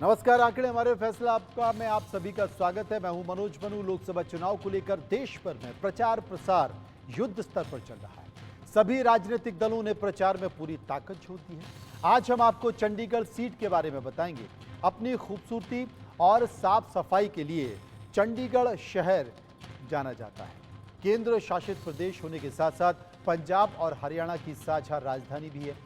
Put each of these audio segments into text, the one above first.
नमस्कार, आंकड़े हमारे फैसला आपका में आप सभी का स्वागत है। मैं हूं मनोज मनु। लोकसभा चुनाव को लेकर देश भर में प्रचार प्रसार युद्ध स्तर पर चल रहा है। सभी राजनीतिक दलों ने प्रचार में पूरी ताकत झोंक दी है। आज हम आपको चंडीगढ़ सीट के बारे में बताएंगे। अपनी खूबसूरती और साफ सफाई के लिए चंडीगढ़ शहर जाना जाता है। केंद्र शासित प्रदेश होने के साथ साथ पंजाब और हरियाणा की साझा राजधानी भी है।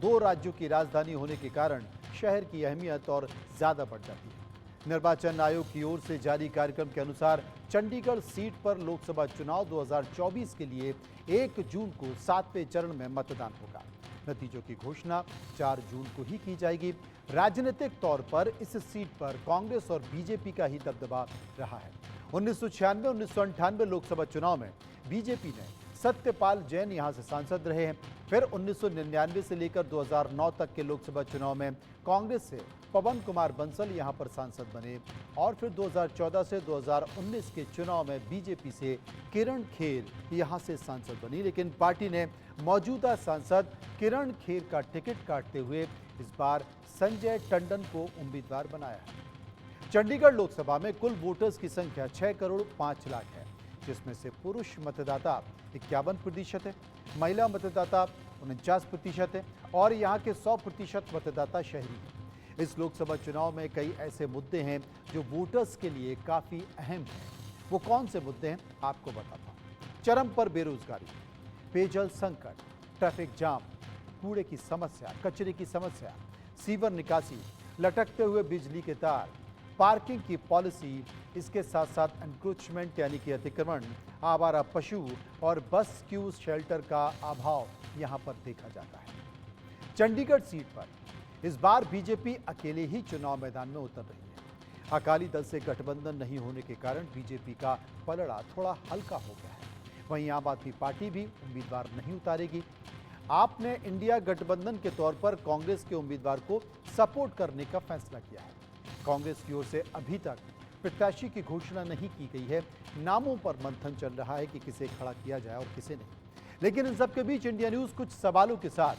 दो राज्यों की राजधानी होने के कारण शहर की अहमियत और ज्यादा बढ़ जाती है। निर्वाचन आयोग की ओर से जारी कार्यक्रम के अनुसार चंडीगढ़ सीट पर लोकसभा चुनाव 2024 के लिए 1 जून को 7वें चरण में मतदान होगा। नतीजों की घोषणा 4 जून को ही की जाएगी। राजनीतिक तौर पर इस सीट पर कांग्रेस और बीजेपी का ही दबदबा रहा है। 1996-1998 लोकसभा चुनाव में बीजेपी ने सत्यपाल जैन यहां से सांसद रहे हैं। फिर 1999 से लेकर 2009 तक के लोकसभा चुनाव में कांग्रेस से पवन कुमार बंसल यहां पर सांसद बने और फिर 2014 से 2019 के चुनाव में बीजेपी से किरण खेर यहां से सांसद बनी। लेकिन पार्टी ने मौजूदा सांसद किरण खेर का टिकट काटते हुए इस बार संजय टंडन को उम्मीदवार बनाया है। चंडीगढ़ लोकसभा में कुल वोटर्स की संख्या 6 करोड़ 5 लाख है, जिसमें से पुरुष मतदाता 51% है, महिला मतदाता 49% है और यहाँ के 100% मतदाता शहरी हैं। इस लोकसभा चुनाव में कई ऐसे मुद्दे हैं जो वोटर्स के लिए काफ़ी अहम हैं। वो कौन से मुद्दे हैं आपको बताता हूँ। चरम पर बेरोजगारी, पेयजल संकट, ट्रैफिक जाम, कूड़े की समस्या, कचरे की समस्या, सीवर निकासी, लटकते हुए बिजली के तार, पार्किंग की पॉलिसी, इसके साथ साथ एनक्रोचमेंट यानी कि अतिक्रमण, आवारा पशु और बस क्यू शेल्टर का अभाव यहां पर देखा जाता है। चंडीगढ़ सीट पर इस बार बीजेपी अकेले ही चुनाव मैदान में उतर रही है। अकाली दल से गठबंधन नहीं होने के कारण बीजेपी का पलड़ा थोड़ा हल्का हो गया है। वहीं आम आदमी पार्टी भी उम्मीदवार नहीं उतारेगी। आपने इंडिया गठबंधन के तौर पर कांग्रेस के उम्मीदवार को सपोर्ट करने का फैसला किया है। कांग्रेस की ओर से अभी तक प्रत्याशी की घोषणा नहीं की गई है। नामों पर मंथन चल रहा है कि किसे खड़ा किया जाए और किसे नहीं। लेकिन इन सबके बीच इंडिया न्यूज कुछ सवालों के साथ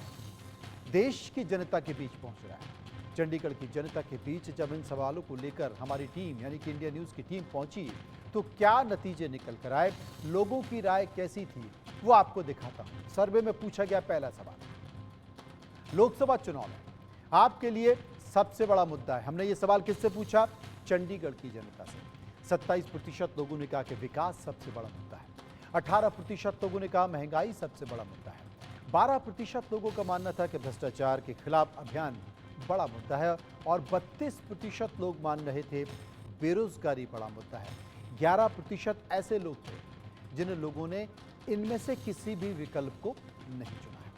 देश की जनता के बीच पहुंच रहा है। चंडीगढ़ की जनता के बीच जब इन सवालों को लेकर हमारी टीम यानी कि इंडिया न्यूज की टीम पहुंची तो क्या नतीजे निकल कर आए, लोगों की राय कैसी थी, वो आपको दिखाता हूं। सर्वे में पूछा गया पहला सवाल, लोकसभा चुनाव में आपके लिए सबसे बड़ा मुद्दा है। हमने ये सवाल किससे पूछा? चंडीगढ़ की जनता से। 27% लोगों ने कहा कि विकास सबसे बड़ा मुद्दा है। 18% लोगों ने कहा महंगाई सबसे बड़ा मुद्दा है। 12% लोगों का मानना था कि भ्रष्टाचार के खिलाफ अभियान बड़ा मुद्दा है और 32% लोग मान रहे थे बेरोजगारी बड़ा मुद्दा है। 11% ऐसे लोग थे जिन लोगों ने इनमें से किसी भी विकल्प को नहीं चुना है।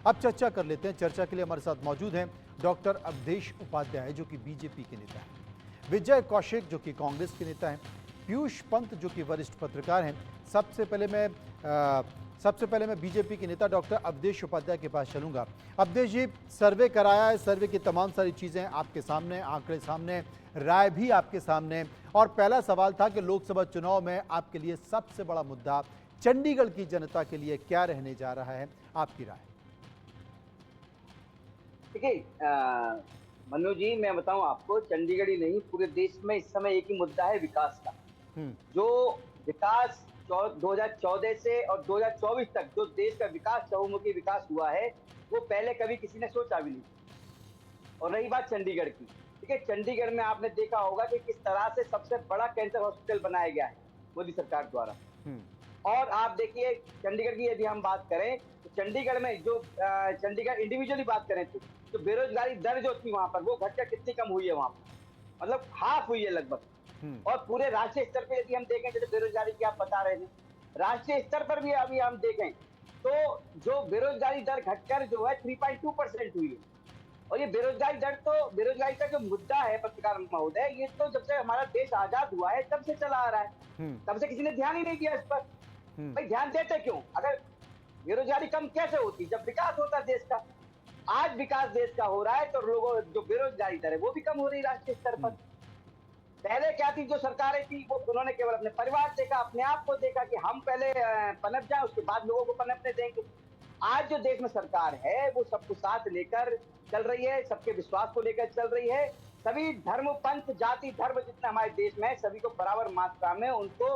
अब चर्चा कर लेते हैं। चर्चा के लिए हमारे साथ मौजूद हैं डॉक्टर अवधेश उपाध्याय जो कि बीजेपी के नेता हैं, विजय कौशिक जो कि कांग्रेस के नेता हैं, पीयूष पंत जो कि वरिष्ठ पत्रकार हैं। सबसे पहले मैं बीजेपी के नेता डॉक्टर अवधेश उपाध्याय के पास चलूंगा। अवधेश जी, सर्वे कराया है, सर्वे की तमाम सारी चीजें आपके सामने, आंकड़े सामने, राय भी आपके सामने, और पहला सवाल था कि लोकसभा चुनाव में आपके लिए सबसे बड़ा मुद्दा चंडीगढ़ की जनता के लिए क्या रहने जा रहा है, आपकी राय? देखिए मनु जी, मैं बताऊं आपको, चंडीगढ़ ही नहीं पूरे देश में इस समय एक ही मुद्दा है, विकास का। हम्म। जो विकास 2014 से और 2024 तक जो देश का विकास, चहुमुखी विकास हुआ है, वो पहले कभी किसी ने सोचा भी नहीं। और रही बात चंडीगढ़ की, ठीक है, चंडीगढ़ में आपने देखा होगा कि किस तरह से सबसे बड़ा कैंसर हॉस्पिटल बनाया गया है मोदी सरकार द्वारा। हम्म। और आप देखिए चंडीगढ़ की यदि हम बात करें तो चंडीगढ़ में जो चंडीगढ़ इंडिविजुअली बात करें तो जो बेरोजगारी दर जो थी वहां पर, वो घटकर कितनी कम हुई है वहां पर, मतलब हाफ हुई है लगभग। हम्म। और पूरे राष्ट्रीय स्तर पर यदि हम देखें, जैसे बेरोजगारी की आप बता रहे थे, राष्ट्रीय स्तर पर भी अभी हम देखें तो जो बेरोजगारी दर घटकर जो है 3.2% हुई है। और ये बेरोजगारी का जो मुद्दा है पत्रकार महोदय, ये तो जब से हमारा देश आजाद हुआ है तब से चला आ रहा है। तब से किसी ने ध्यान ही नहीं दिया इस पर। भाई ध्यान देते क्यों? अगर बेरोजगारी कम कैसे होती जब विकास होता देश का? आज विकास देश का हो रहा है तो लोगों जो बेरोजगारी दर है वो भी कम हो रही राष्ट्रीय स्तर पर। पहले क्या थी, जो सरकारें थी वो उन्होंने केवल अपने परिवार देखा, अपने आप को देखा कि हम पहले पनप जाए, उसके बाद लोगों को पनपने देंगे। आज जो देश में सरकार है वो सबको साथ लेकर चल रही है, सबके विश्वास को लेकर चल रही है, सभी धर्म पंथ जाति धर्म जितना हमारे देश में है सभी को बराबर मात्रा में उनको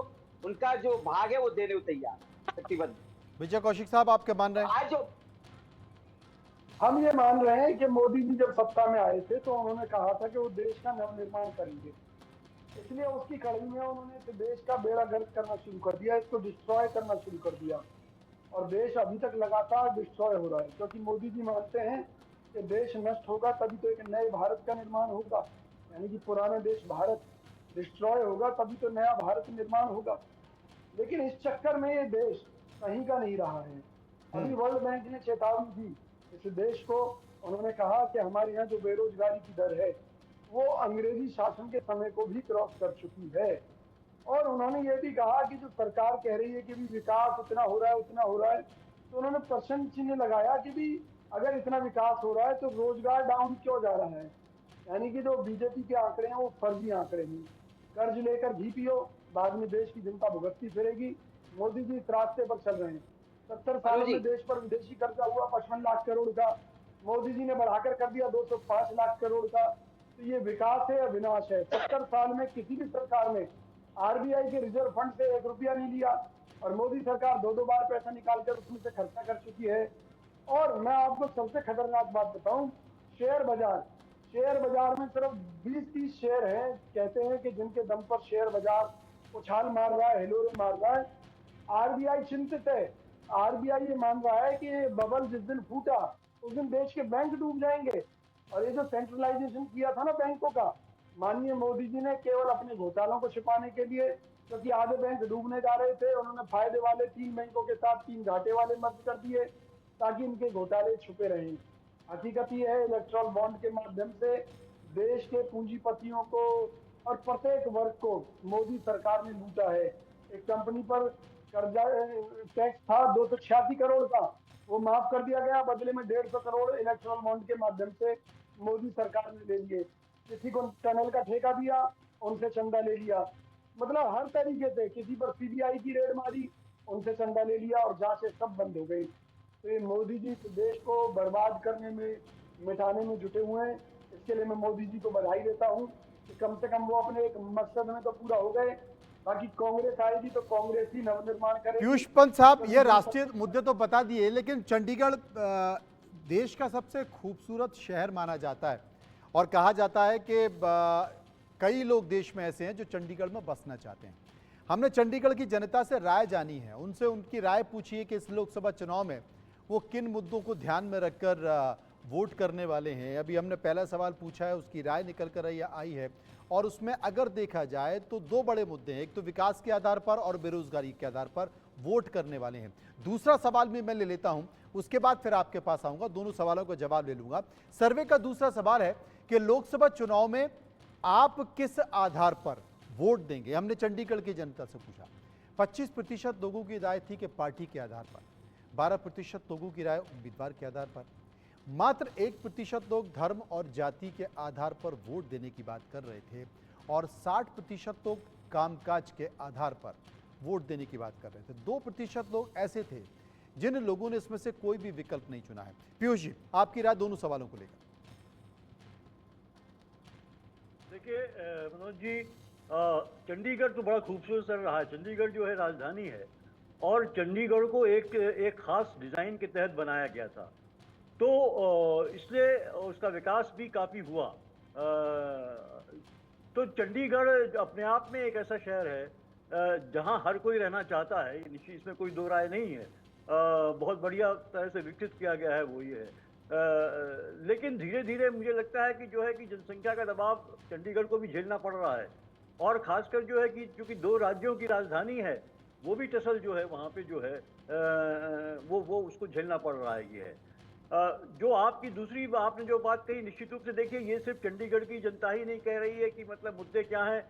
उनका जो भाग है वो देने को तैयार है, प्रतिबद्ध। विजय कौशिक साहब, आप क्या मान रहे हैं? आज जो हम ये मान रहे हैं कि मोदी जी जब सत्ता में आए थे तो उन्होंने कहा था कि वो देश का नवनिर्माण करेंगे, इसलिए उसकी कड़ी में उन्होंने इस देश का बेड़ा गर्क करना शुरू कर दिया, इसको डिस्ट्रॉय करना शुरू कर दिया और देश अभी तक लगातार डिस्ट्रॉय हो रहा है, क्योंकि मोदी जी मानते हैं कि देश नष्ट होगा तभी तो एक नए भारत का निर्माण होगा, यानी कि पुराने देश भारत डिस्ट्रॉय होगा तभी तो नया भारत निर्माण होगा। लेकिन इस चक्कर में ये देश कहीं का नहीं रहा है। अभी वर्ल्ड बैंक ने चेतावनी दी इस देश को, उन्होंने कहा कि हमारे यहाँ जो बेरोजगारी की दर है वो अंग्रेजी शासन के समय को भी क्रॉस कर चुकी है। और उन्होंने ये भी कहा कि जो सरकार कह रही है कि भी विकास उतना हो रहा है उतना हो रहा है, तो उन्होंने प्रश्न चिन्ह लगाया कि भी अगर इतना विकास हो रहा है तो रोजगार डाउन क्यों जा रहा है। यानी कि जो बीजेपी के आंकड़े हैं वो फर्जी आंकड़े हैं। कर्ज लेकर घी पियो, बाद में देश की जनता भुगतती फिरेगी। मोदी जी इस रास्ते पर चल रहे हैं। 70 सालों में देश पर विदेशी कर्जा हुआ 55 लाख करोड़ का, मोदी जी ने बढ़ाकर कर दिया 205 लाख करोड़ का। तो ये विकास है या विनाश है? 70 साल में किसी भी सरकार ने आरबीआई के रिजर्व फंड से 1 रुपया नहीं लिया और मोदी सरकार 2 बार पैसा निकालकर उसमें से खर्चा कर चुकी है। और मैं आपको सबसे खतरनाक बात बताऊं, शेयर बाजार में सिर्फ 20-30 शेयर हैं, कहते हैं कि जिनके दम पर शेयर बाजार उछाल मार रहा है, हिलोरे मार रहा है। आरबीआई चिंतित है, आरबीआई ये मान रहा है कि बबल जिस दिन फूटा उस दिन देश के बैंक डूब जाएंगे। और ये जो सेंट्रलाइजेशन किया था ना बैंकों का, माननीय मोदी जी ने केवल अपने घोटालों को छिपाने के लिए, क्योंकि आधे बैंक डूबने जा रहे थे, उन्होंने फायदे वाले 3 बैंकों के साथ 3 घाटे वाले मर्ज कर दिए ताकि इनके घोटाले छुपे रहें। हकीकत ये है, इलेक्ट्रल बॉन्ड के माध्यम से देश के पूंजीपतियों को और प्रत्येक वर्ग को मोदी सरकार ने लूटा है। एक कंपनी पर कर्जा टैक्स था 286 करोड़ का, वो माफ कर दिया गया, बदले में 150 करोड़ इलेक्ट्रल बॉन्ड के माध्यम से मोदी सरकार ने ले लिए। किसी को टनल का ठेका दिया, उनसे चंदा ले लिया, मतलब हर तरीके से। किसी पर सीबीआई की रेड मारी, उनसे चंदा ले लिया और जांचें सब बंद हो गई। तो ये मोदी जी देश को बर्बाद करने में, मिटाने में जुटे हुए हैं। इसके लिए मैं मोदी जी को बधाई देता हूँ कि कम से कम वो अपने एक मकसद में तो पूरा हो गए। बाकी कांग्रेस आएगी तो कांग्रेस ही नवनिर्माण करेगी। पीयूष पंत साहब, ये राष्ट्रीय मुद्दे तो बता दिए, लेकिन चंडीगढ़ देश का सबसे खूबसूरत शहर माना जाता है और कहा जाता है कि कई लोग देश में ऐसे हैं जो चंडीगढ़ में बसना चाहते हैं। हमने चंडीगढ़ की जनता से राय जानी है, उनसे उनकी राय पूछी है कि इस लोकसभा चुनाव में वो किन मुद्दों को ध्यान में रखकर वोट करने वाले हैं। अभी हमने पहला सवाल पूछा है, उसकी राय निकल कर आई है और उसमें अगर देखा जाए तो 2 बड़े मुद्दे हैं, एक तो विकास के आधार पर और बेरोजगारी के आधार पर वोट करने वाले हैं। दूसरा सवाल भी मैं ले लेता हूं, उसके बाद फिर आपके पास आऊंगा, दोनों सवालों का जवाब ले लूंगा। सर्वे का दूसरा सवाल है कि लोकसभा चुनाव में आप किस आधार पर वोट देंगे। हमने चंडीगढ़ की जनता से पूछा, 25% लोगों की राय थी कि पार्टी के आधार पर, 12% लोगों की राय उम्मीदवार के आधार पर, मात्र 1% लोग धर्म और जाति के आधार पर वोट देने की बात कर रहे थे और 60% लोग कामकाज के आधार पर वोट देने की बात कर रहे थे। 2% लोग ऐसे थे जिन लोगों ने इसमें से कोई भी विकल्प नहीं चुना है। पीयूष जी, आपकी राय दोनों सवालों को लेकर। देखिए मनोज जी, चंडीगढ़ तो बड़ा खूबसूरत शहर रहा है। चंडीगढ़ जो है राजधानी है और चंडीगढ़ को एक खास डिज़ाइन के तहत बनाया गया था, तो इसलिए उसका विकास भी काफ़ी हुआ। तो चंडीगढ़ अपने आप में एक ऐसा शहर है जहां हर कोई रहना चाहता है, इसमें कोई दो राय नहीं है। बहुत बढ़िया तरह से विकसित किया गया है वो ये है। लेकिन धीरे धीरे मुझे लगता है कि जो है कि जनसंख्या का दबाव चंडीगढ़ को भी झेलना पड़ रहा है और ख़ासकर जो है कि चूँकि 2 राज्यों की राजधानी है, वो भी टसल जो है वहाँ पे जो है वो उसको झेलना पड़ रहा है। ये है जो आपकी दूसरी आपने जो बात कही, निश्चित रूप से देखिए ये सिर्फ चंडीगढ़ की जनता ही नहीं कह रही है कि मतलब मुद्दे क्या हैं।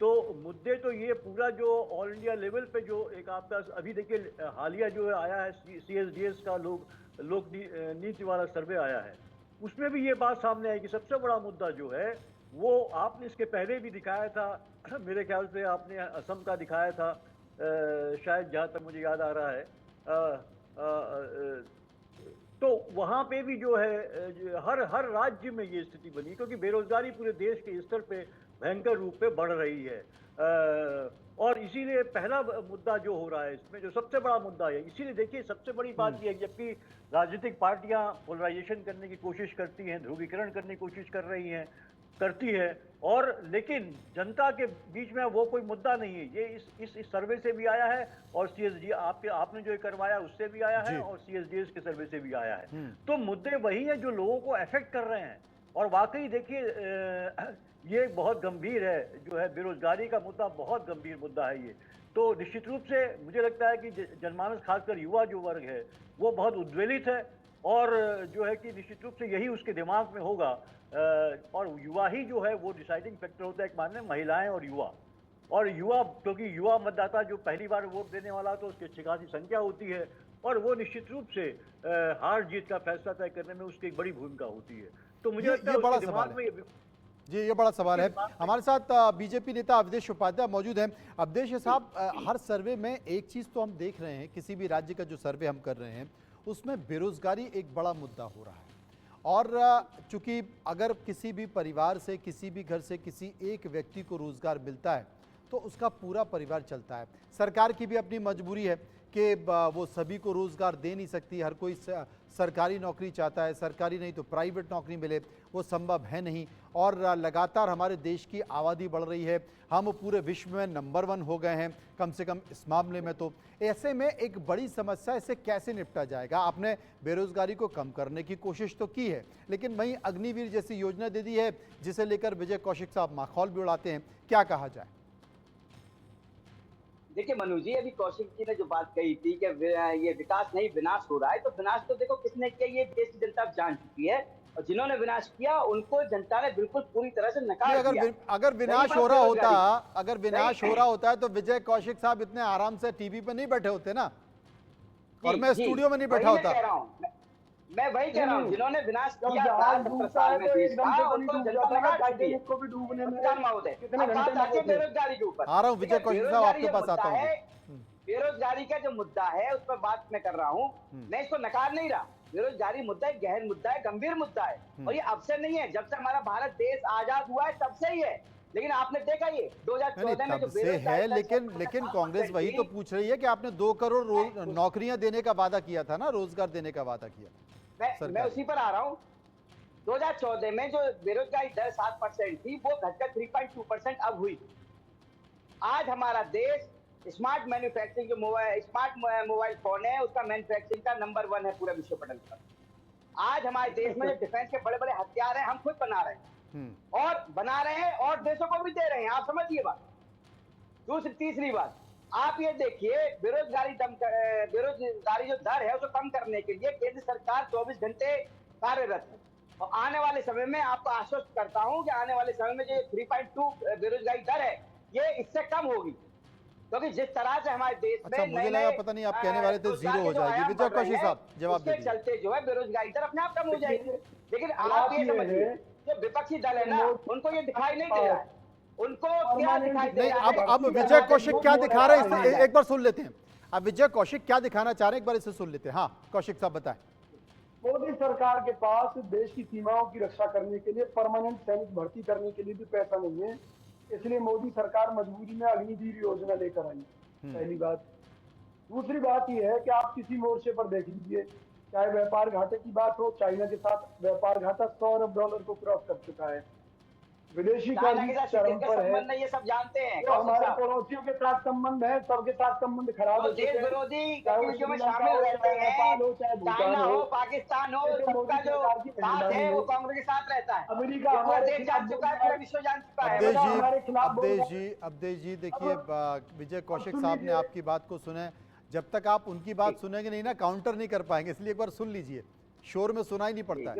तो मुद्दे तो ये पूरा जो ऑल इंडिया लेवल पे जो एक आपका अभी देखिए हालिया जो है आया है CSDS का लोक नीति वाला सर्वे आया है, उसमें भी ये बात सामने आई कि सबसे बड़ा मुद्दा जो है वो आपने इसके पहले भी दिखाया था। मेरे ख्याल से आपने असम का दिखाया था, शायद जहाँ तक मुझे याद आ रहा है। तो वहाँ पे भी जो है हर हर राज्य में ये स्थिति बनी, क्योंकि बेरोजगारी पूरे देश के स्तर पे भयंकर रूप पे बढ़ रही है। और इसीलिए पहला मुद्दा जो हो रहा है इसमें, जो सबसे बड़ा मुद्दा है, इसीलिए देखिए सबसे बड़ी बात यह है, जबकि राजनीतिक पार्टियां पोलराइजेशन करने की कोशिश करती हैं, ध्रुवीकरण करने की कोशिश कर रही हैं, करती है, और लेकिन जनता के बीच में वो कोई मुद्दा नहीं है। ये इस सर्वे से भी आया है, और सीएसडी आपने जो करवाया उससे भी आया है, और सीएसडीएस के सर्वे से भी आया है। तो मुद्दे वही हैं जो लोगों को अफेक्ट कर रहे हैं। और वाकई देखिए ये बहुत गंभीर है, जो है बेरोजगारी का मुद्दा बहुत गंभीर मुद्दा है ये। तो निश्चित रूप से मुझे लगता है कि जनमानस, खासकर युवा जो वर्ग है, वो बहुत उद्वेलित है, और जो है कि निश्चित रूप से यही उसके दिमाग में होगा। और युवा ही जो है वो डिसाइडिंग फैक्टर होता है, एक मानने महिलाएं और युवा, क्योंकि युवा मतदाता जो पहली बार वोट देने वाला तो उसकी अच्छी खासी संख्या होती है, और वो निश्चित रूप से हार जीत का फैसला तय करने में उसकी एक बड़ी भूमिका होती है। तो मुझे लगता है ये बड़ा उसके दिमाग सवाल है। में जी, ये बड़ा सवाल है। हमारे साथ बीजेपी नेता अवधेश उपाध्याय मौजूद हैं। अवधेश साहब, हर सर्वे में एक चीज़ तो हम देख रहे हैं, किसी भी राज्य का जो सर्वे हम कर रहे हैं उसमें बेरोजगारी एक बड़ा मुद्दा हो रहा है। और चूंकि अगर किसी भी परिवार से, किसी भी घर से किसी एक व्यक्ति को रोजगार मिलता है तो उसका पूरा परिवार चलता है। सरकार की भी अपनी मजबूरी है कि वो सभी को रोजगार दे नहीं सकती, हर कोई सरकारी नौकरी चाहता है, सरकारी नहीं तो प्राइवेट नौकरी मिले, वो संभव है नहीं। और लगातार हमारे देश की आबादी बढ़ रही है, हम पूरे विश्व में नंबर 1 हो गए हैं कम से कम इस मामले में। तो ऐसे में एक बड़ी समस्या, इसे कैसे निपटा जाएगा? आपने बेरोजगारी को कम करने की कोशिश तो की है, लेकिन वहीं अग्निवीर जैसी योजना दे दी है जिसे लेकर विजय कौशिक साहब माखौल भी उड़ाते हैं, क्या कहा जाए? देखिए मनु जी, अभी कौशिक जी ने जो बात कही थी कि ये विकास नहीं विनाश हो रहा है, तो विनाश तो देखो किसने किया, ये देश की जनता जान चुकी है, और जिन्होंने विनाश किया उनको जनता ने बिल्कुल पूरी तरह से नकार दिया। अगर विनाश हो रहा होता, अगर विनाश हो रहा होता है तो विजय कौशिक साहब इतने आराम से टीवी पे नहीं बैठे होते ना, और मैं स्टूडियो में नहीं बैठा होता। मैं वही कह रहा हूँ, जिन्होंने विनाश किया था 70 साल में देश का, उनको जनता नकार चुकी है। बेरोजगारी के ऊपर आ रहा हूँ विजय कौशिक साहब, आपके पास आता हूँ। बेरोजगारी का जो मुद्दा है उस पर बात मैं कर रहा हूँ, मैं इसको नकार नहीं रहा। बेरोजगारी मुद्दा एक गहन मुद्दा है, गंभीर मुद्दा है, और ये अब से नहीं है, जब से हमारा भारत देश आजाद हुआ है तब से ही है। लेकिन आपने देखा ये 2014 में जो से है, लेकिन कांग्रेस वही तो पूछ रही है कि आपने 2 करोड़ नौकरियां देने का वादा किया था ना, रोजगार देने का वादा किया। मैं उसी पर आ रहा हूँ। 2014 में जो बेरोजगारी दर 7% थी, वो घटकर 3.2% अब हुई। आज हमारा देश स्मार्ट मैन्युफैक्चरिंग, जो स्मार्ट मोबाइल फोन है उसका मैन्युफैक्चरिंग का नंबर 1 है पूरे विश्व पटल पर। आज हमारे देश में जो डिफेंस के बड़े बड़े हथियार हैं हम खुद बना रहे हैं, और बना रहे हैं और देशों को भी दे रहे हैं। आप समझिए बात। तीसरी बात, आप ये देखिए, बेरोजगारी जो दर है उसको कम करने के लिए केंद्र सरकार 24 घंटे कार्यरत है, और आने वाले समय में आपको आश्वस्त करता हूं कि आने वाले समय में जो 3.2 बेरोजगारी दर है ये इससे कम होगी, क्योंकि जिस तरह से हमारे देश में मुझे लगा पता नहीं आप कहने वाले थे 0 हो जाएगी। विजय कौशिक साहब जवाब दीजिए। चलते जो है बेरोजगारी दर अपने आप कम हो जाएगी। लेकिन आप ये समझिए, जो विपक्षी दल है ना, उनको ये दिखाई नहीं दे रहा है। उनको क्या दिखाई दे रहा है? अब विजय कौशिक क्या दिखा रहे हैं, एक बार सुन लेते हैं। अब विजय कौशिक क्या दिखाना चाह रहे हैं, एक बार इसे सुन लेते हैं। हाँ कौशिक साहब बताएं। मोदी सरकार के पास देश की सीमाओं की रक्षा करने के लिए परमानेंट सैनिक भर्ती करने के लिए भी पैसा नहीं है, इसलिए मोदी सरकार मजबूरी में अग्निवीर योजना लेकर आई। पहली बात। दूसरी बात यह है कि आप किसी मोर्चे पर देख लीजिए, चाहे व्यापार घाटे की बात हो, चाइना के साथ व्यापार घाटा $100 अरब को क्रॉस कर चुका है। विदेशी चरम पर है, ये सब जानते हैं। तो हमारे पड़ोसियों के साथ संबंध है, सबके साथ संबंध खराब हो चुके हैं। विरोधी गतिविधियों में शामिल रहते हैं, चाइना हो, पाकिस्तान हो, सबका जो साथ है वो कांग्रेस के साथ रहता है। अमेरिका हमारे देश जान चुका है, पूरा विश्व जान चुका है। अवधेश जी देखिए, विजय कौशिक साहब ने आपकी बात को सुने, जब तक आप उनकी बात सुनेंगे नहीं ना, काउंटर नहीं कर पाएंगे, इसलिए एक बार सुन लीजिए, शोर में सुनाई नहीं पड़ता है।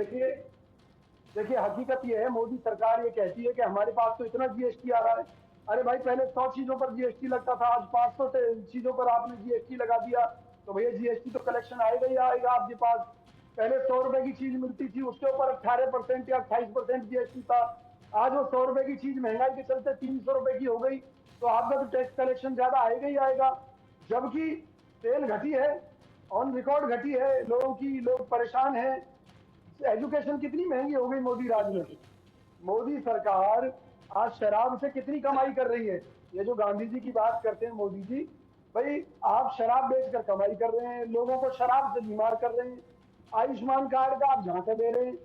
देखिए हकीकत ये है, मोदी सरकार ये कहती है कि हमारे पास तो इतना जीएसटी आ रहा है। अरे भाई, पहले 100 चीजों पर जीएसटी लगता था, आज 500 चीजों पर आपने जीएसटी लगा दिया, तो भैया जीएसटी तो कलेक्शन आएगा ही आएगा आपके पास। पहले 100 रुपए की चीज मिलती थी, उसके ऊपर 18% या 28% जीएसटी था। आज वो 100 रुपए की चीज महंगाई के चलते 300 रुपए की हो गई, तो आपका तो टैक्स कलेक्शन ज्यादा आएगा ही आएगा। जबकि तेल घटी है, ऑन रिकॉर्ड घटी है लोगों की, लोग परेशान हैं। एजुकेशन कितनी महंगी हो गई मोदी राज में। मोदी सरकार आज शराब से कितनी कमाई कर रही है। ये जो गांधी जी की बात करते हैं मोदी जी, भाई आप शराब बेचकर कमाई कर रहे हैं, लोगों को शराब से बीमार कर रहे हैं, आयुष्मान कार्ड का आप झांसा दे रहे हैं,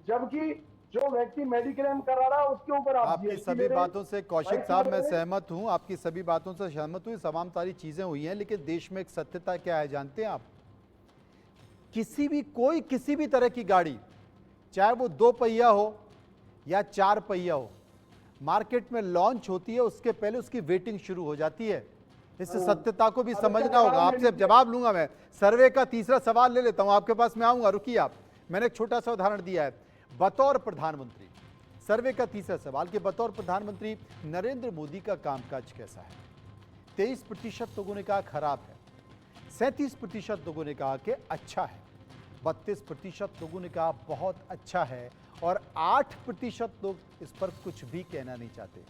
जबकि जो व्यक्ति मेडिक्लेम करा रहा है उसके ऊपर आप आपकी जीएसटी सभी ले रहे हैं। बातों से कौशिक भाई साहब मैं समझ रहे हैं? सहमत हूं, आपकी सभी बातों से सहमत हूं, ये तमाम सारी चीजें हुई हैं, लेकिन देश में एक सत्यता क्या है जानते हैं आप? किसी भी तरह की गाड़ी, चाहे वो 2 पहिया हो या 4 पहिया हो, मार्केट में लॉन्च होती है उसके पहले उसकी वेटिंग शुरू हो जाती है। इस सत्यता को भी अब समझना इसका होगा। जवाब आपसे ले जवाब लूंगा मैं। सर्वे का तीसरा सवाल ले लेता हूं, आपके पास मैं आऊंगा, रुकिए आप। मैंने एक छोटा सा उदाहरण दिया है बतौर प्रधानमंत्री। सर्वे का तीसरा सवाल कि बतौर प्रधानमंत्री नरेंद्र मोदी का कामकाज कैसा है? 23% लोगों ने कहा खराब है, 37% लोगों ने कहा कि अच्छा है, 32% लोगों ने कहा बहुत अच्छा है और 8% लोग इस पर कुछ भी कहना नहीं चाहते।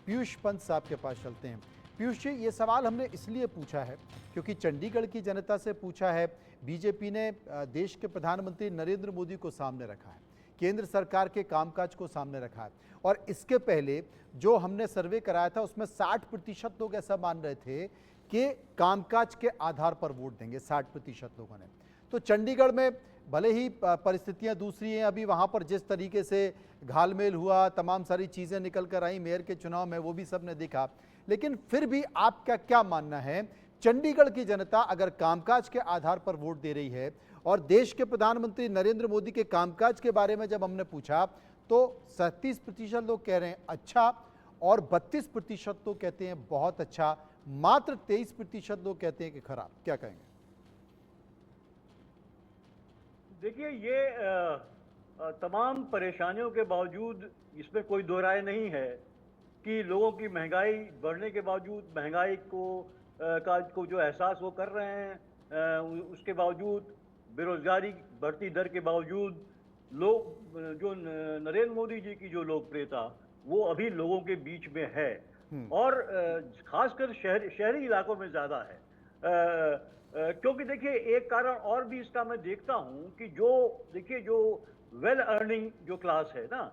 पीयूष पंत साहब के पास चलते हैं। पीयूष जी, ये सवाल हमने इसलिए पूछा है क्योंकि चंडीगढ़ की जनता से पूछा है, बीजेपी ने देश के प्रधानमंत्री नरेंद्र मोदी को सामने रखा है, केंद्र सरकार के कामकाज को सामने रखा है और इसके पहले जो हमने सर्वे कराया था उसमें 60% लोग ऐसा मान रहे थे कि कामकाज के आधार पर वोट देंगे, 60% लोगों ने। तो चंडीगढ़ में भले ही परिस्थितियां दूसरी हैं, अभी वहां पर जिस तरीके से घालमेल हुआ, तमाम सारी चीज़ें निकल कर आई मेयर के चुनाव में, वो भी सबने देखा, लेकिन फिर भी आपका क्या मानना है? चंडीगढ़ की जनता अगर कामकाज के आधार पर वोट दे रही है और देश के प्रधानमंत्री नरेंद्र मोदी के कामकाज के बारे में जब हमने पूछा तो 37% लोग कह रहे हैं अच्छा और 32% लोग कहते हैं बहुत अच्छा, मात्र 23% लोग कहते हैं कि खराब। क्या कहेंगे? देखिए, ये तमाम परेशानियों के बावजूद इसमें कोई दो राय नहीं है कि लोगों की महंगाई बढ़ने के बावजूद, महंगाई को जो एहसास वो कर रहे हैं, उसके बावजूद, बेरोजगारी बढ़ती दर के बावजूद, लोग जो नरेंद्र मोदी जी की जो लोकप्रियता वो अभी लोगों के बीच में है और खासकर शहरी इलाकों में ज़्यादा है। क्योंकि देखिए, एक कारण और भी इसका मैं देखता हूं कि जो वेल अर्निंग जो क्लास है ना,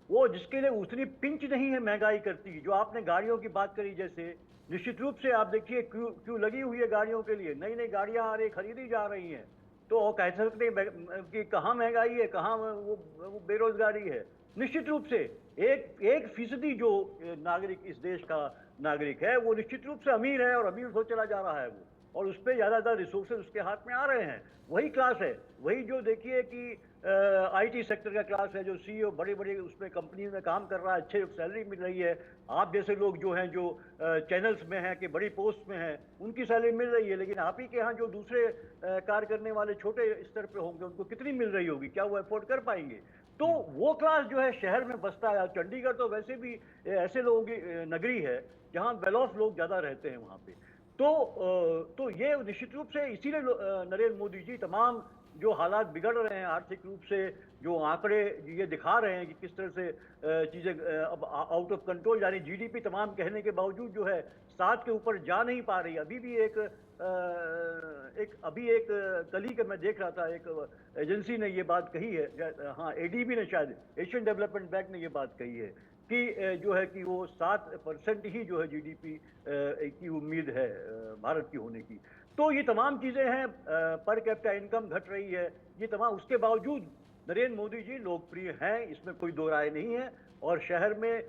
वो जिसके लिए उतनी पिंच नहीं है महंगाई करती। जो आपने गाड़ियों की बात करी, जैसे निश्चित रूप से आप देखिए क्यों लगी हुई है गाड़ियों के लिए, नई नई गाड़ियां आ रही, खरीदी जा रही हैं, तो वो कह सकते हैं कि कहाँ महंगाई है, कहाँ वो बेरोजगारी है। निश्चित रूप से 1% जो नागरिक इस देश का नागरिक है वो निश्चित रूप से अमीर है और अमीर हो चला जा रहा है वो, और उस पर ज़्यादा रिसोर्सेज उसके हाथ में आ रहे हैं। वही क्लास है, वही जो देखिए कि आईटी सेक्टर का क्लास है, जो सीईओ बड़े बड़े उसमें कंपनी में काम कर रहा है, अच्छे सैलरी मिल रही है। आप जैसे लोग जो हैं, जो चैनल्स में हैं कि बड़ी पोस्ट में हैं, उनकी सैलरी मिल रही है, लेकिन आप ही के यहाँ जो दूसरे कार्य करने वाले छोटे स्तर पे होंगे उनको कितनी मिल रही होगी? क्या वो अफोर्ड कर पाएंगे? तो वो क्लास जो है शहर में बसता है। चंडीगढ़ तो वैसे भी ऐसे लोगों की नगरी है जहाँ वेल ऑफ लोग ज़्यादा रहते हैं वहाँ पे। तो ये निश्चित रूप से इसीलिए नरेंद्र मोदी जी तमाम जो हालात बिगड़ रहे हैं आर्थिक रूप से, जो आंकड़े ये दिखा रहे हैं कि किस तरह से चीज़ें अब आउट ऑफ कंट्रोल, यानी जीडीपी तमाम कहने के बावजूद जो है 7 के ऊपर जा नहीं पा रही। अभी भी एक कल ही मैं देख रहा था, एक एजेंसी ने ये बात कही है, हाँ एडीबी ने, शायद एशियन डेवलपमेंट बैंक ने ये बात कही है कि जो है कि वो 7% ही जो है जीडीपी की उम्मीद है भारत की होने की। तो ये तमाम चीज़ें हैं, पर कैपिटा इनकम घट रही है, ये तमाम, उसके बावजूद नरेंद्र मोदी जी लोकप्रिय हैं, इसमें कोई दो राय नहीं है। और शहर में,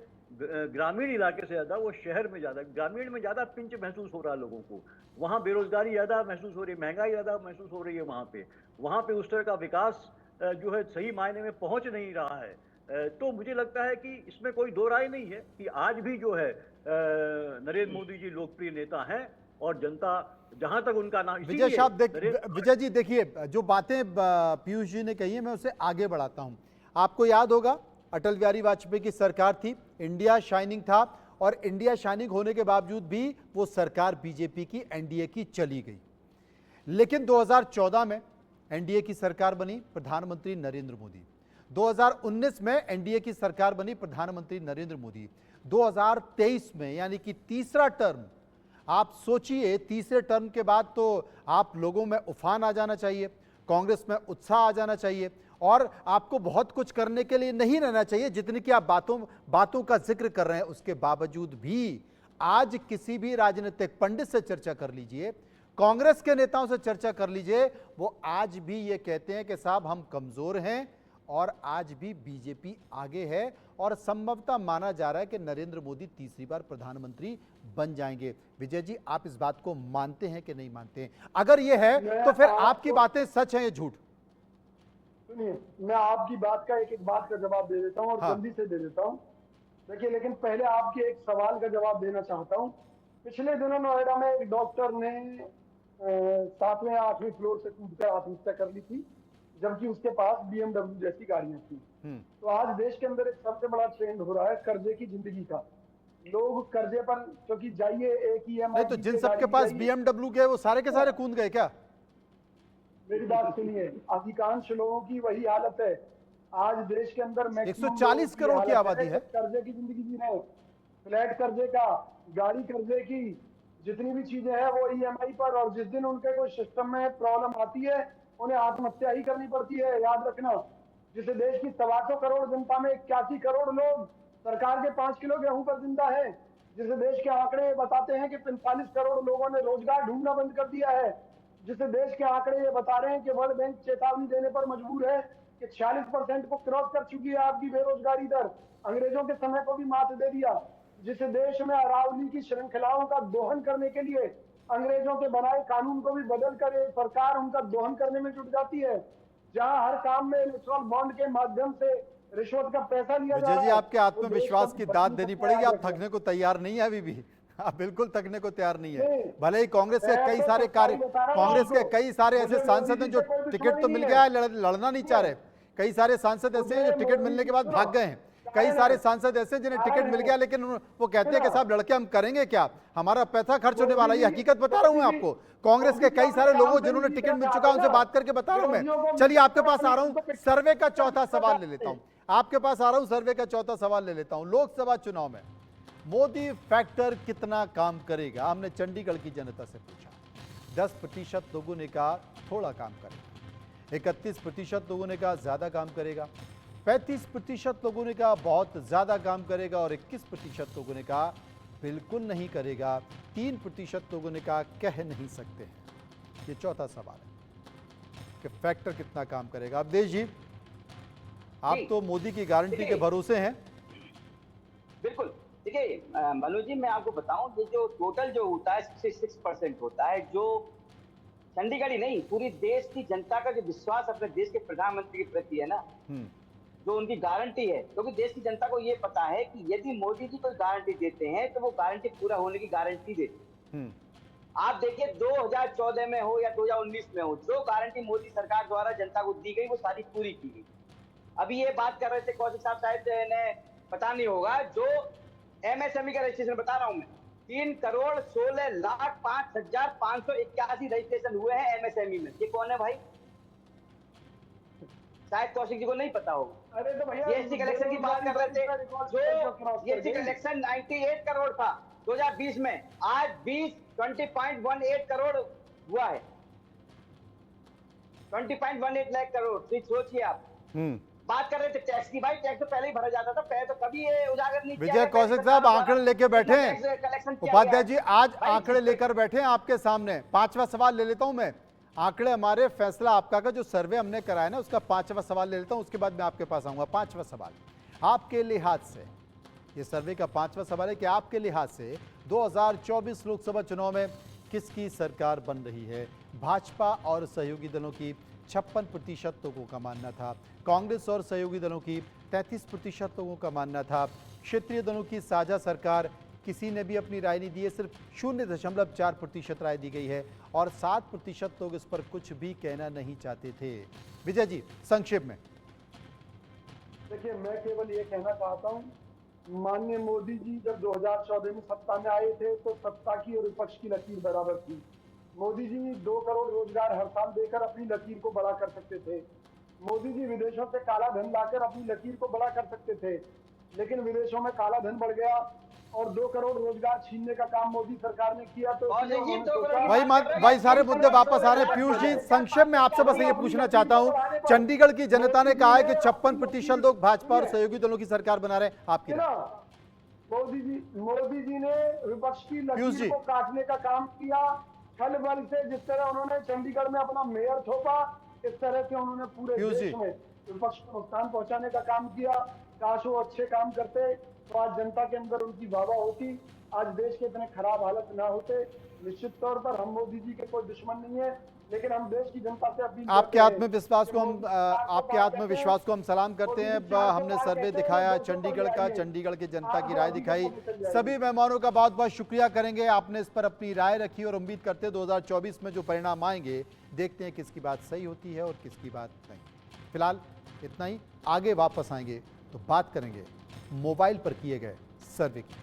ग्रामीण इलाके से ज़्यादा वो शहर में ज़्यादा, ग्रामीण में ज़्यादा पिंच महसूस हो रहा है लोगों को। वहाँ बेरोजगारी ज़्यादा महसूस हो रही है, महंगाई ज़्यादा महसूस हो रही है वहाँ पे उस तरह का विकास जो है सही मायने में पहुँच नहीं रहा है। तो मुझे लगता है कि इसमें कोई दो राय नहीं है कि आज भी जो है नरेंद्र मोदी जी लोकप्रिय नेता हैं और जनता जहां तक उनका नाम। विजय जी देखिए, जो बातें पीयूष जी ने कही है मैं उसे आगे बढ़ाता हूं। आपको याद होगा अटल बिहारी वाजपेयी की सरकार थी, इंडिया शाइनिंग था, और इंडिया शाइनिंग होने के बावजूद भी वो सरकार बीजेपी की, एनडीए की चली गई। लेकिन 2014 में एनडीए की सरकार बनी, प्रधानमंत्री नरेंद्र मोदी। 2019 में एनडीए की सरकार बनी, प्रधानमंत्री नरेंद्र मोदी। 2023 में यानी कि तीसरा टर्म आप सोचिए तीसरे टर्म के बाद तो आप लोगों में उफान आ जाना चाहिए, कांग्रेस में उत्साह आ जाना चाहिए और आपको बहुत कुछ करने के लिए नहीं रहना चाहिए। जितनी कि आप बातों का जिक्र कर रहे हैं, उसके बावजूद भी आज किसी भी राजनीतिक पंडित से चर्चा कर लीजिए, कांग्रेस के नेताओं से चर्चा कर लीजिए, वो आज भी ये कहते हैं कि साहब हम कमजोर हैं और आज भी बीजेपी आगे है और संभवतः माना जा रहा है कि नरेंद्र मोदी तीसरी बार प्रधानमंत्री बन जाएंगे। विजय जी, आप इस बात को मानते हैं कि नहीं मानते हैं? अगर ये है तो फिर आपकी बातें सच हैं या झूठ? सुनिए, मैं आपकी बात का एक एक बात का जवाब दे देता हूँ और हाँ। जल्दी से दे देता हूँ। देखिए, लेकिन पहले आपके एक सवाल का जवाब देना चाहता हूँ। पिछले दिनों नोएडा में एक डॉक्टर ने 7वें 8वें फ्लोर से कूदकर आत्महत्या कर ली थी, जबकि उसके पास BMW जैसी गाड़ियां थी। तो आज देश के अंदर एक सबसे बड़ा ट्रेंड हो रहा है कर्जे की जिंदगी का। लोग कर्जे पर, क्योंकि जाइए एक EMI नहीं तो जिन सबके पास BMW के वो सारे के सारे कूद गए क्या? मेरी बात सुनिए, अधिकांश लोगों की वही हालत है। आज देश के अंदर 140 करोड़ की आबादी है। कर्जे की जिंदगी जी रहे हैं। फ्लैट कर्जे का, गाड़ी कर्जे की, जितनी भी चीजें हैं वो EMI पर, और जिस दिन उनके कोई सिस्टम में प्रॉब्लम आती है उन्हें आत्महत्या ही करनी पड़ती है। याद रखना, जिसे देश की 225 करोड़ जनता में 81 करोड़ लोग सरकार के 5 किलो गेहूं पर जिंदा है, जिसे देश के आंकड़े बताते हैं कि 45 करोड़ लोगों ने रोजगार ढूंढना बंद कर दिया है, जिसे देश के आंकड़े ये बता रहे हैं कि वर्ल्ड बैंक चेतावनी देने पर मजबूर है कि 46% को क्रॉस कर चुकी है आपकी बेरोजगारी दर, अंग्रेजों के समय को भी मात दे दिया, जिसे देश में अरावली की श्रृंखलाओं का दोहन करने के लिए अंग्रेजों के बनाए कानून को भी बदल कर सरकार उनका दोहन करने में जुट जाती है, जहां हर काम में इलेक्ट्रल बॉन्ड के माध्यम से रिश्वत का पैसा लिया जा रहा है। विजय जी, आपके आत्मविश्वास की दाद देनी पड़ेगी। आप थकने को तैयार नहीं है अभी भी, आप बिल्कुल थकने को तैयार नहीं है। भले ही कांग्रेस के कई सारे ऐसे सांसद हैं जो टिकट तो मिल गया है, लड़ना नहीं चाह रहे। कई सारे सांसद ऐसे हैं जो टिकट मिलने के बाद भाग गए हैं। कई सारे सांसद ऐसे जिन्हें टिकट मिल गया लेकिन वो कहते हैं कि साहब लड़के हम करेंगे क्या, हमारा पैसा खर्च होने वाला है। ये हकीकत बता रहा हूं मैं आपको। कांग्रेस के कई सारे लोगों जिन्होंने टिकट मिल चुका है उनसे बात करके बता रहा हूं मैं। चलिए आपके पास आ रहा हूं, सर्वे का चौथा सवाल ले लेता हूं। आपके पास आ रहा हूं, सर्वे का चौथा सवाल ले लेता हूं। लोकसभा चुनाव में मोदी फैक्टर कितना काम करेगा? हमने चंडीगढ़ की जनता से पूछा। 10% लोगों ने कहा थोड़ा काम करेगा, 31% लोगों ने कहा ज्यादा काम करेगा, 35% लोगों ने कहा बहुत ज्यादा काम करेगा और 21% लोगों ने कहा बिल्कुल नहीं करेगा, 3% लोगों ने कहा कह नहीं सकते हैं। ये चौथा सवाल है कि फैक्टर कितना काम करेगा। अवधेश जी, आप तो मोदी की गारंटी के भरोसे हैं। बिल्कुल, देखिए मनोज जी, मैं आपको बताऊं, ये जो टोटल जो होता है 66% होता है, जो चंडीगढ़ ही नहीं पूरी देश की जनता का जो विश्वास अपने देश के प्रधानमंत्री के प्रति है ना, जो उनकी गारंटी है, क्योंकि देश की जनता को ये पता है कि यदि मोदी जी कोई गारंटी देते हैं तो वो गारंटी पूरा होने की गारंटी देते हैं। आप देखिए 2014 में हो या 2019 में हो, जो गारंटी मोदी सरकार द्वारा जनता को दी गई वो सारी पूरी की गई। अभी ये बात कर रहे थे कौशिक साहब, शायद ने पता नहीं होगा, जो MSME का रजिस्ट्रेशन बता रहा हूं मैं, 3,16,05,581 रजिस्ट्रेशन हुए हैं MSME में। ये कौन है भाई? शायद कौशिक जी को नहीं पता होगा। अरे तो भैया, जीएसटी कलेक्शन की बात कर रहे थे, जो जीएसटी कलेक्शन 98 करोड़ था 2020 में, आज 20.18 करोड़ हुआ है, 20.18 लाख करोड़। सोचिए आप। बात कर रहे थे टैक्स की, भाई टैक्स तो पहले ही भरा जाता था, पहले तो कभी ये उजागर नहीं किया। विजय कौशिक साहब आंकड़े लेके बैठे हैं। उपाध्याय जी आज आंकड़े लेकर बैठे हैं आपके सामने। पांचवा सवाल ले लेता हूं मैं। आंकड़े हमारे फैसला आपका का जो सर्वे हमने कराया ना, उसका पांचवा सवाल ले लेता हूं, उसके बाद मैं आपके पास आऊंगा। पांचवा सवाल आपके लिहाज से, ये सर्वे का पांचवा सवाल है कि आपके लिहाज से 2024 लोकसभा चुनाव में किसकी सरकार बन रही है? भाजपा और सहयोगी दलों की 56% लोगों का मानना था, कांग्रेस और सहयोगी दलों की 33% लोगों का मानना था, क्षेत्रीय दलों की साझा सरकार किसी ने भी अपनी राय नहीं दी है, सिर्फ 0.4% राय दी गई है और 7% लोग इस पर कुछ भी कहना नहीं चाहते थे। विजय जी संक्षेप में। देखिए, मैं केवल ये कहना चाहता हूँ, माननीय मोदी जी जब 2014 में सत्ता में आए थे तो सत्ता की और विपक्ष की लकीर बराबर थी। मोदी जी 2 करोड़ रोजगार हर साल देकर अपनी लकीर को बड़ा कर सकते थे। मोदी जी विदेशों से काला धन लाकर अपनी लकीर को बड़ा कर सकते थे, लेकिन विदेशों में काला धन बढ़ गया, और 2 करोड़ रोजगार छीनने का काम मोदी सरकार ने किया। तो और इसलिए देखिए, उन्होंने 2 सोचा- करोड़ वही सारे मुद्दे वापस आ रहे हैं। पीयूष जी, संक्षेप में आपसे बस ये पूछना चाहता हूं, चंडीगढ़ की जनता ने कहा है कि 56% लोग भाजपा और सहयोगी दलों की सरकार बना रहे हैं, आपकी है राय? ना, मोदी जी ने विपक्ष की पीयूष जी। लकीर को काटने का काम किया। छल बल से जिस तरह उन्होंने चंडीगढ़ में अपना मेयर थोपा, इस तरह से उन्होंने पूरे पीयूष देश जी। में विपक्ष को नुकसान पहुंचाने का काम किया। काश वो अच्छे काम करते तो आज जनता के अंदर उनकी वाहवाही होती, आज देश के इतने खराब हालत ना होते। निश्चित तौर पर हम मोदी जी के कोई दुश्मन नहीं है, लेकिन हम देश की जनता से अपील आपके करते हैं आत्मविश्वास को हम कि मोदी सरकार को आपके पार आत्मविश्वास को हम सलाम करते हैं। मोदी सरकार को हमने पार सर्वे कहते हैं, दिखाया वो 200 पर चंडीगढ़ का, जाइए। चंडीगढ़ की जनता की आप राय अभी दिखाई। तक निकल जाइए। सभी मेहमानों का बहुत बहुत शुक्रिया करेंगे, आपने इस पर अपनी राय रखी और उम्मीद करते हैं 2024 में जो परिणाम आएंगे, देखते हैं किसकी बात सही होती है और किसकी बात नहीं। फिलहाल इतना ही, आगे वापस आएंगे तो बात करेंगे मोबाइल पर किए गए सर्वे की।